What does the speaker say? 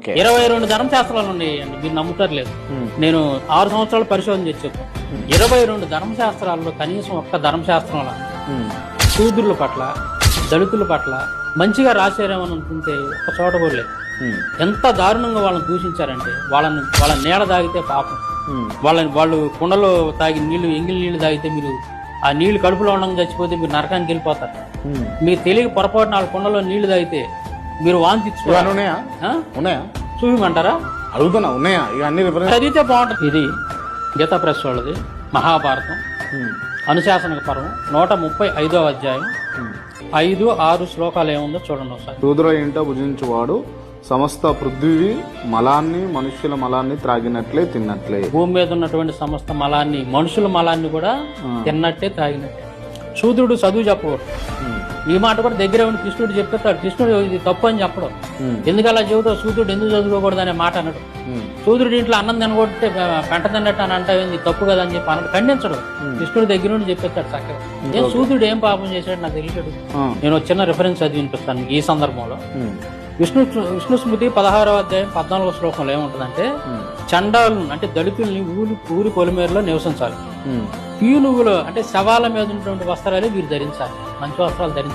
22 ధర్మశాస్త్రాలు ఉన్నాయండి, మీరు నమ్ముతారు లేదు. నేను 6 సంవత్సరాలు పరిశోధన చేసి చెప్పాను. 22 ధర్మశాస్త్రాల్లో కనీసం ఒక్క ధర్మశాస్త్రంలో శూద్రుల పట్ల, దళితుల పట్ల మంచిగా రాశారేమని అనుకుంటే ఒక చోట కూడా లేదు. ఎంత దారుణంగా వాళ్ళని దూషించారంటే, వాళ్ళ నీళ్ళ తాగితే పాపం, వాళ్ళు కుండలో తాగి నీళ్లు, ఎంగిలి నీళ్లు తాగితే మీరు ఆ నీళ్లు కడుపులో ఉండగా చచ్చిపోతే మీరు నరకానికి వెళ్ళిపోతారు. మీకు తెలియక పొరపాటున వాళ్ళ కుండలో నీళ్లు తాగితే మీరు వాంతి ఉన్నాయా చూపిమంటారా? అడుగుతున్నా, ఉన్నాయా? అన్ని చదివితే బాగుంటుంది. ఇది గీతా ప్రెస్ వాళ్ళది మహాభారతం అనుశాసనిక పర్వం 135వ అధ్యాయం 5, 6 శ్లోకాలు ఏముందో చూడండి ఒకసారి. శూద్ర ఇంట భుజించువాడు సమస్త పృథ్వీ మలాన్ని, మనుష్యుల మలాన్ని త్రాగినట్లే తిన్నట్లే. భూమి మీద ఉన్నటువంటి సమస్త మలాన్ని, మనుషుల మలాన్ని కూడా తిన్నట్టే త్రాగినట్టే. శూద్రుడు చదువు చెప్పకూడదు. ఈ మాట కూడా దగ్గరే ఉండి కృష్ణుడు చెప్పేస్తాడు. కృష్ణుడు ఇది తప్పు అని చెప్పడం. ఎందుకు అలా చెబుతావు, శూద్రుడు ఎందుకు చదువుకోకూడదు అనే మాట అన్నాడు. శూద్రుడు ఇంట్లో అన్నం తినగొట్టే పెంట తిన్నట్టు అని అంటావు, తప్పు కదా అని చెప్పి అన్నట్టు ఖండించడు. కృష్ణుడు దగ్గర నుండి చెప్పేస్తాడు చక్కగా. ఏం శూద్రుడు ఏం పాపం చేశాడు నాకు తెలియదు. నేను ఒక చిన్న రిఫరెన్స్ చదివి వినిపిస్తాను ఈ సందర్భంలో. విష్ణు స్మృతి 16వ అధ్యాయం 14వ శ్లోకంలో ఏముంటుందంటే, చండాలు అంటే దళితుల్ని ఊరి పొలిమేరలో నివసించాలి. పీనుగులు అంటే శవాల మీద ఉన్నటువంటి వస్త్రాలే వీరు ధరించాలి, మంచి వస్త్రాలు ధరించాలి.